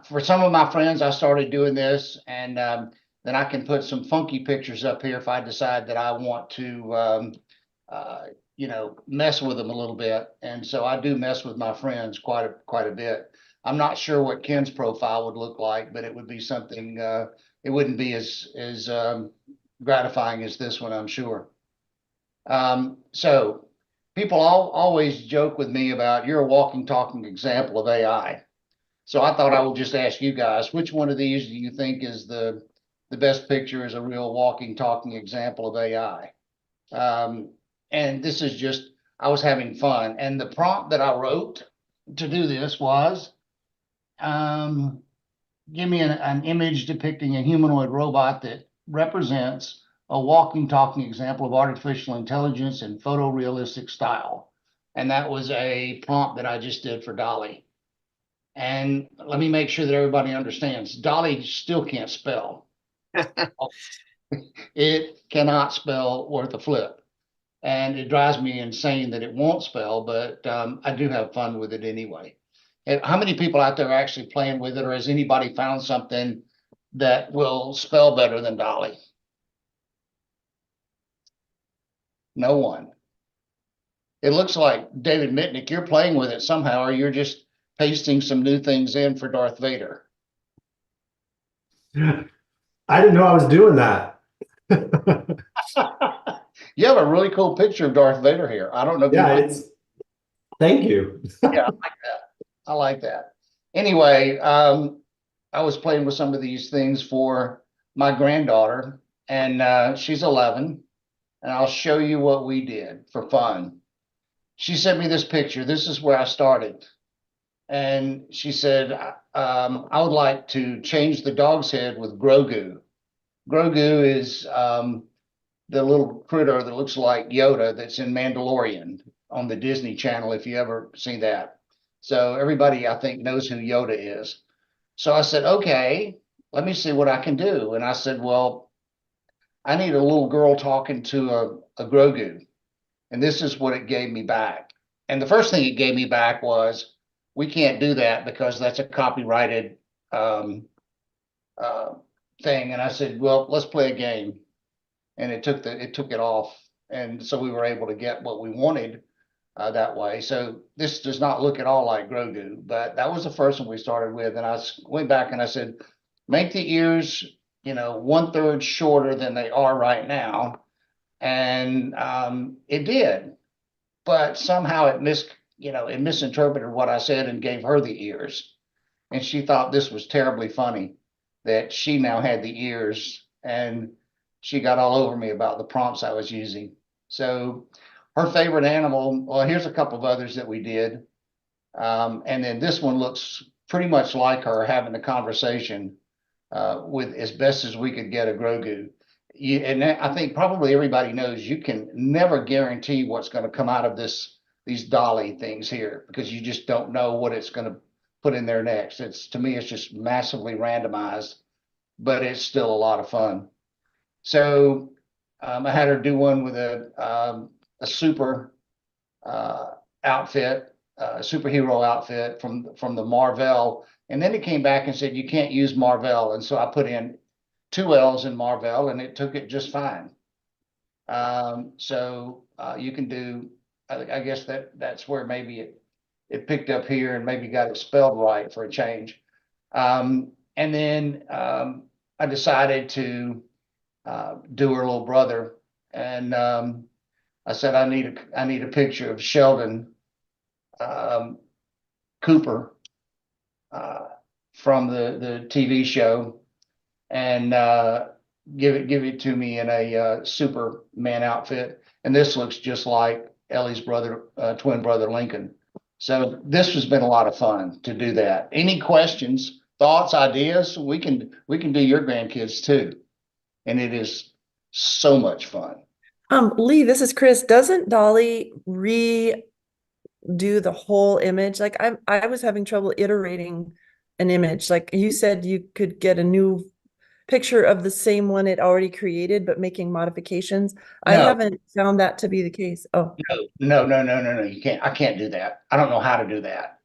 for some of my friends, I started doing this, and then I can put some funky pictures up here if I decide that I want to, uh, mess with them a little bit. And so I do mess with my friends quite a bit. I'm not sure what Ken's profile would look like, but it would be something. It wouldn't be as gratifying as this one, I'm sure. So people always joke with me about you're a walking, talking example of AI. So I thought I would just ask you guys, which one of these do you think is the best picture is a real walking, talking example of AI? And this is just, I was having fun. And the prompt that I wrote to do this was, um, give me an image depicting a humanoid robot that represents a walking, talking example of artificial intelligence in photorealistic style. And that was a prompt that I just did for Dolly. And let me make sure that everybody understands, Dolly still can't spell. It cannot spell worth a flip. And it drives me insane that it won't spell, but I do have fun with it anyway. And how many people out there are actually playing with it, or has anybody found something that will spell better than Dolly? No one. It looks like, David Mitnick, you're playing with it somehow, or you're just pasting some new things in for Darth Vader. I didn't know I was doing that. You have a really cool picture of Darth Vader here. I don't know if you Yeah, mind. thank you. Yeah, I like that. I like that. Anyway, I was playing with some of these things for my granddaughter, and she's 11, and I'll show you what we did for fun. She sent me this picture. This is where I started. And she said, I would like to change the dog's head with Grogu. Grogu is the little critter that looks like Yoda that's in Mandalorian on the Disney Channel, if you ever seen that. So everybody, I think, knows who Yoda is. So I said, okay, let me see what I can do. And I said, well, I need a little girl talking to a Grogu. And this is what it gave me back. And the first thing it gave me back was, we can't do that because that's a copyrighted um, uh, thing. And I said, well, let's play a game. And it took it off. And so we were able to get what we wanted that way. So this does not look at all like Grogu, but that was the first one we started with. And I went back and I said, make the ears, 1/3 shorter than they are right now. And it did, but somehow it misinterpreted what I said and gave her the ears. And she thought this was terribly funny that she now had the ears, and she got all over me about the prompts I was using. So her favorite animal, well, here's a couple of others that we did. And then this one looks pretty much like her having a conversation with, as best as we could get, a Grogu. And I think probably everybody knows you can never guarantee what's going to come out of these Dolly things here, because you just don't know what it's going to put in there next. To me, it's just massively randomized, but it's still a lot of fun. So I had her do one with a super outfit, superhero outfit from the Marvel, and then it came back and said you can't use Marvel, and so I put in 2 L's in Marvel, and it took it just fine. So you can do. I guess that's where maybe it picked up here and maybe got it spelled right for a change. And then I decided to do her little brother, and I said I need a picture of Sheldon Cooper from the TV show, and give it to me in a Superman outfit. And this looks just like Ellie's brother, twin brother Lincoln. So this has been a lot of fun to do that. Any questions, thoughts, ideas? We can do your grandkids too, and it is so much fun. Lee, this is Chris. Doesn't Dolly redo the whole image? Like I was having trouble iterating an image. Like you said, you could get a new picture of the same one it already created, but making modifications. I No, haven't found that to be the case. Oh, no. You can't. I can't do that. I don't know how to do that.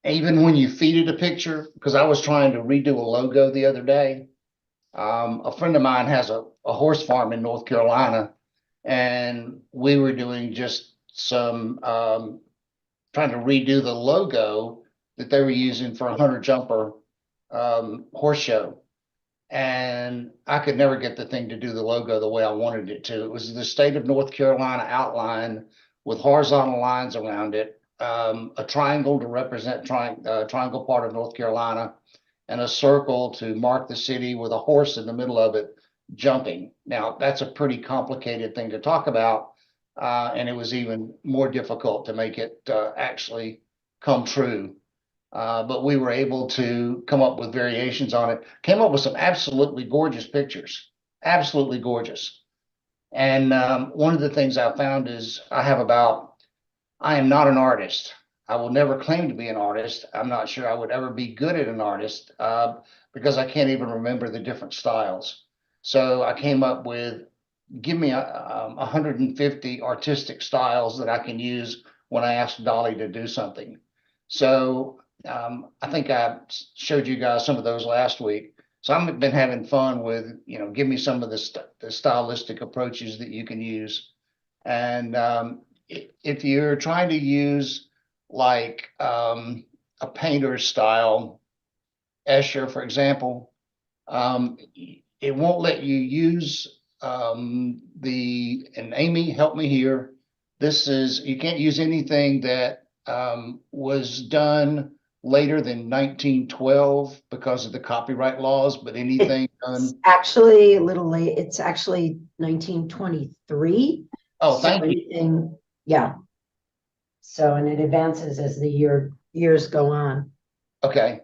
even when you feed it a picture, because I was trying to redo a logo the other day. A friend of mine has a horse farm in North Carolina, and we were doing just some trying to redo the logo that they were using for a hunter jumper horse show. And I could never get the thing to do the logo the way I wanted it to. It was the state of North Carolina outline with horizontal lines around it, a triangle to represent triangle part of North Carolina, and a circle to mark the city with a horse in the middle of it jumping. Now, that's a pretty complicated thing to talk about, and it was even more difficult to make it actually come true. But we were able to come up with variations on it, came up with some absolutely gorgeous pictures, absolutely gorgeous. And one of the things I found is I am not an artist. I will never claim to be an artist. I'm not sure I would ever be good at an artist because I can't even remember the different styles. So I came up with, give me 150 artistic styles that I can use when I ask Dolly to do something. So I think I showed you guys some of those last week. So I've been having fun with, give me some of the stylistic approaches that you can use. And if you're trying to use like a painter's style, Escher, for example, it won't let you use and Amy, help me here. You can't use anything that was done later than 1912 because of the copyright laws, but anything It's done. actually a little late. It's actually 1923. Oh, So thank you. anything, yeah. So, and it advances as the years go on. Okay.